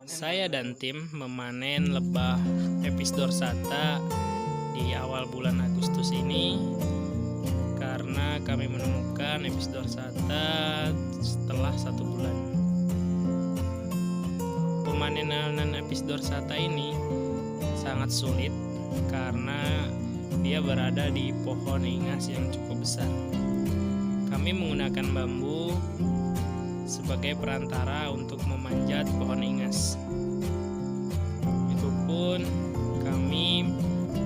Saya dan tim memanen lebah Apis dorsata di awal bulan Agustus ini karena kami menemukan Apis dorsata setelah 1 bulan. Pemanenan Apis dorsata ini sangat sulit karena dia berada di pohon ingas yang cukup besar. Kami menggunakan bambu sebagai perantara untuk memanjat pohon ingas. Itu pun kami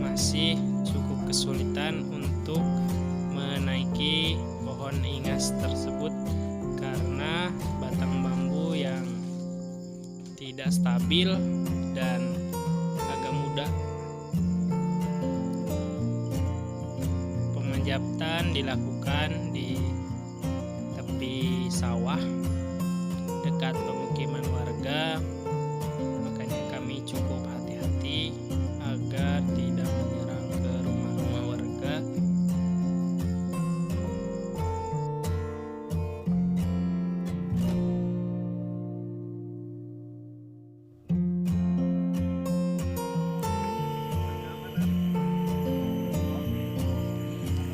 masih cukup kesulitan untuk menaiki pohon ingas tersebut karena batang bambu yang tidak stabil dan agak mudah. Pemanjatan dilakukan di tepi sawah dekat pemukiman warga, makanya kami cukup hati-hati agar tidak menyerang ke rumah-rumah warga.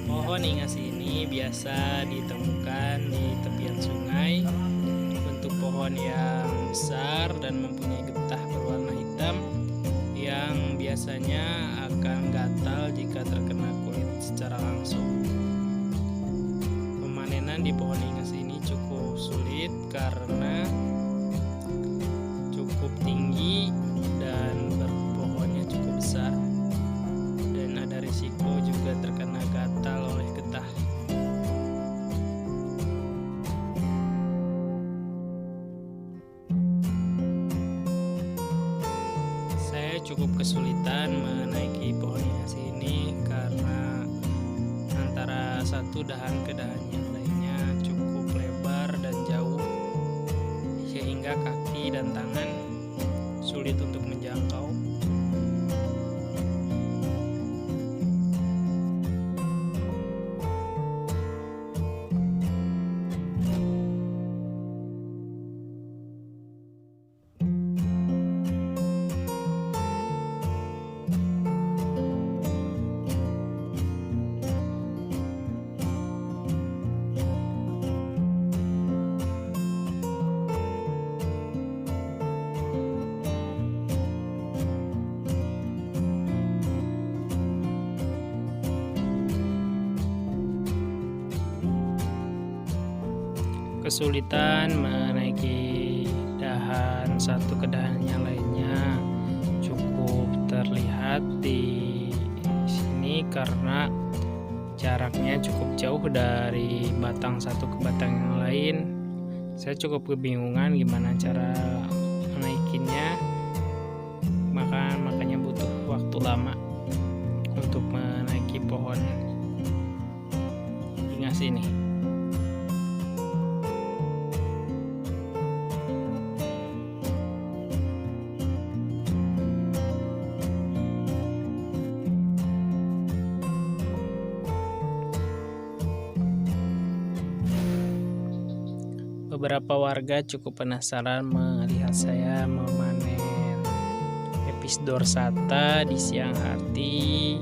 Pohon ingas ini biasa ditemukan di tepian sungai. Bentuk pohon yang besar dan mempunyai getah berwarna hitam yang biasanya akan gatal jika terkena kulit secara langsung. Pemanenan di pohon ingas ini cukup sulit karena cukup tinggi dan pohonnya cukup besar, dan ada risiko juga terkena gatal oleh getah. Saya cukup kesulitan menaiki pohon ingas ini karena antara satu dahan ke dahan yang lainnya cukup lebar dan jauh, sehingga kaki dan tangan sulit untuk menjangkau. Kesulitan menaiki dahan satu ke dahan yang lainnya cukup terlihat di sini karena jaraknya cukup jauh dari batang satu ke batang yang lain. Saya cukup kebingungan gimana cara menaikinya, makanya butuh waktu lama untuk menaiki pohon ingas ini. Beberapa warga cukup penasaran melihat saya memanen Apis dorsata di siang hari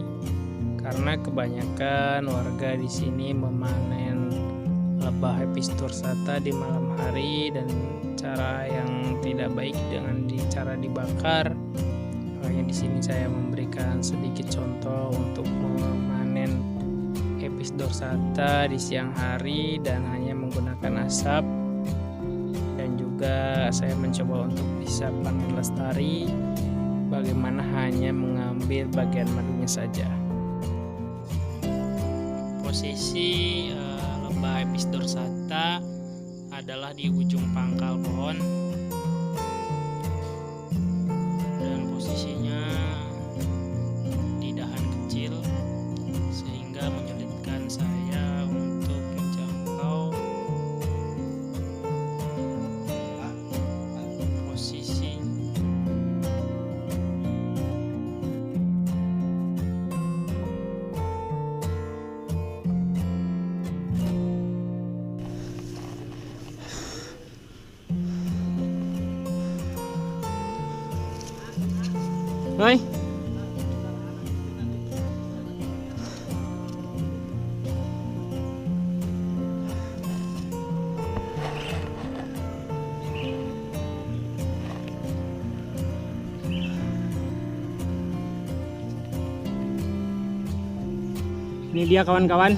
karena kebanyakan warga di sini memanen lebah Apis dorsata di malam hari dan cara yang tidak baik dengan cara dibakar. Makanya di sini saya memberikan sedikit contoh untuk memanen Apis dorsata di siang hari dan hanya menggunakan asap. Dan juga saya mencoba untuk bisa panen lestari, bagaimana hanya mengambil bagian madunya saja. Posisi lebah Apis dorsata adalah di ujung pangkal pohon, dan posisinya di dahan kecil sehingga menyulitkan saya untuk menjangkau posisi. Oi. Ini dia kawan-kawan,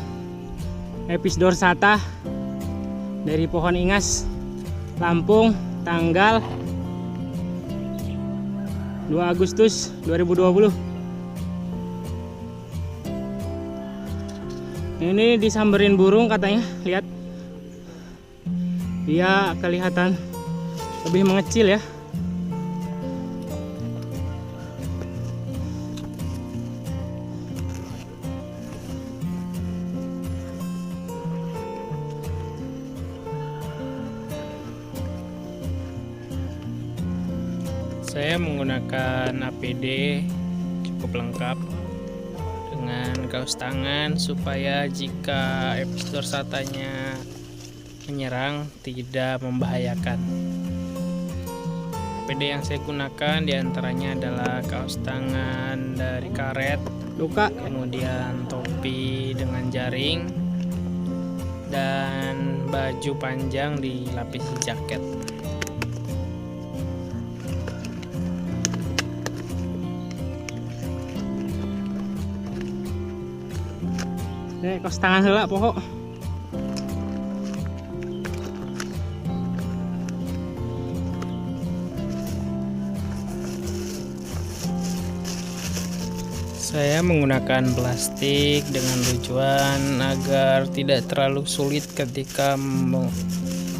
Epis dorsata dari pohon ingas, Lampung, tanggal 2 Agustus 2020. Ini disamberin burung katanya, lihat. Dia kelihatan lebih mengecil ya. Saya menggunakan APD cukup lengkap dengan kaos tangan supaya jika Epis dorsatanya menyerang tidak membahayakan. APD yang saya gunakan diantaranya adalah kaos tangan dari karet, kemudian topi dengan jaring, dan baju panjang dilapisi jaket. Kaos tangan heula pokok. Saya menggunakan plastik dengan tujuan agar tidak terlalu sulit ketika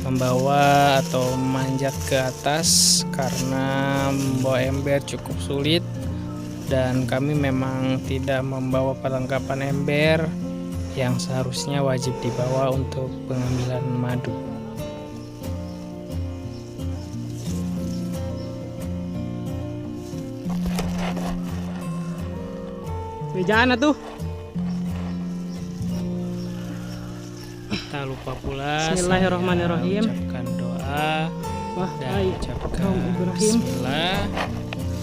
membawa atau memanjat ke atas, karena membawa ember cukup sulit dan kami memang tidak membawa perlengkapan ember yang seharusnya wajib dibawa untuk pengambilan madu. Jangan tuh. Tak lupa pula Bismillahirrahmanirrahim. Ucapkan doa dan ucapkan bismillah.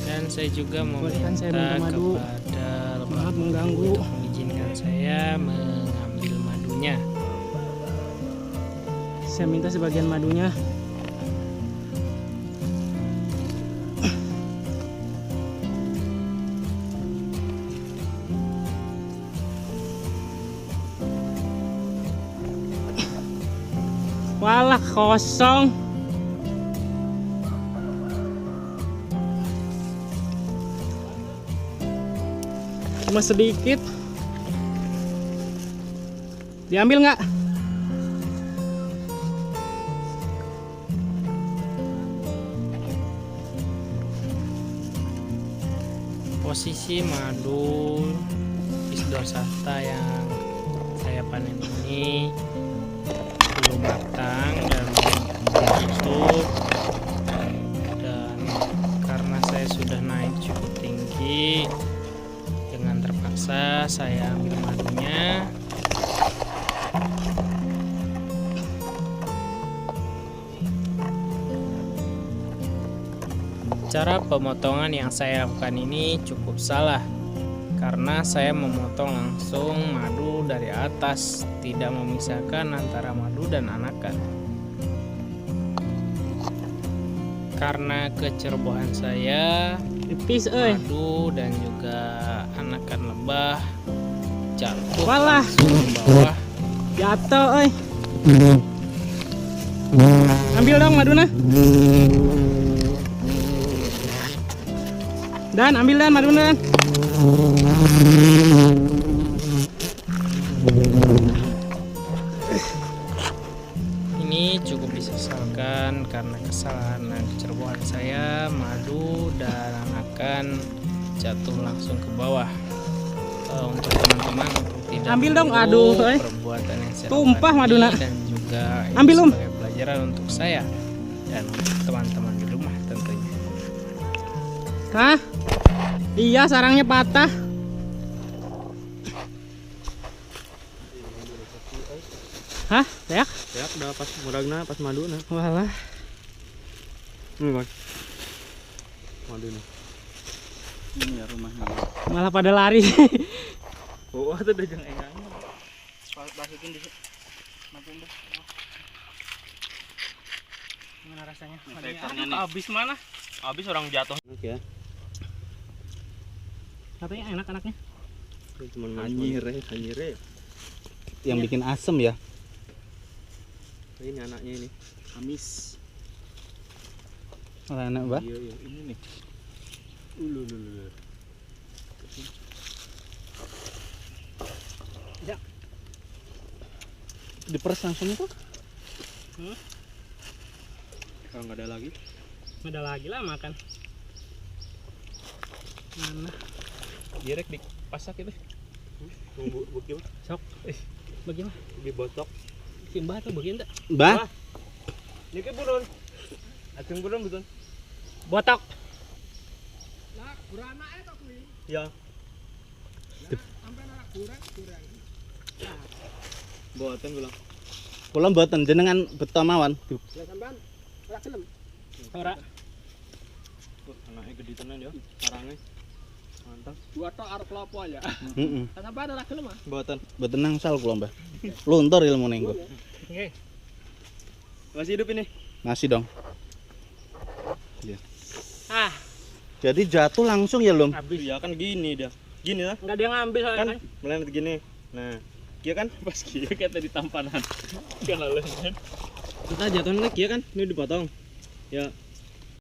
Dan saya juga meminta kepada maaf mengganggu, untuk mengizinkan saya mengambil madunya. Saya minta sebagian madunya. Walah, kosong. Cuma sedikit. Diambil nggak? Posisi madu Epis dorsata yang saya panen ini belum matang dan tutup, dan karena saya sudah naik cukup tinggi, dengan terpaksa saya ambil madunya. Cara pemotongan yang saya lakukan ini cukup salah, karena saya memotong langsung madu dari atas, tidak memisahkan antara madu dan anakan. Karena kecerobohan saya, madu dan juga anakan lebah jatuh langsung ke bawah. Jatuh, ambil dong maduna. Dan ambil dan maduna. Ini cukup disesalkan karena kesalahan dan kecerobohan saya, madu dan anakan jatuh langsung ke bawah. Untuk teman-teman untuk tidak ambil dong, aduh, perbuatan yang saya tumpah maduna, dan juga ambil sebagai pelajaran untuk saya dan teman-teman di rumah tentunya. Hah? Iya, sarangnya patah. Hah? Teak? Teak udah pas mudagna, pas maduna. Walah. Ini Bang. Maduna. Ini ya rumahnya. Malah pada lari. Oh, itu udah jangan engang. Masukin di masukin deh. Gimana rasanya? Ekornya nih. Habis mana? Habis orang jatuh. Oke. Katanya enak anaknya. Anjir ya. Yang bikin asem ya. Ini anaknya ini. Amis. Malah enak, Mbak. Iya, ini nih. Ya. Diperes langsung itu? Hmm? Kalau nggak ada lagi. Ada lagi lah makan. Mana? Direk dipasak itu. Tunggu bagaimana? Sok. Bagaimana? Dibotok. Simbah tuh bagian tak? Mbah. Ini ke burun. Acung burun betul. Botok. Lah, kurang eta kuwi. Ya. Sampai nak kurang. Boten kula. Kula mboten jenengan beto mawon. Lah sampean ora gelem. Ora. Anaknya gede tenan ya, sarangnya. Mantap. Dua tok arep klopo aja. Heeh. Lah sampean ora gelem ah? Mboten nangsal kula, Mbah. Luntur ilmune engko. Oke. Masih hidup ini? Masih dong. Iya. Ah, Jadi jatuh langsung ya, Lum? habis. Ya kan gini dia. Gini lah. Enggak dia ngambil soalnya Kan kan. melenet gini. Nah, kia kan pas kia kayak tadi tampanan. Kan lalu kan. Kita jatuhnya kia kan, ini dipotong. Ya,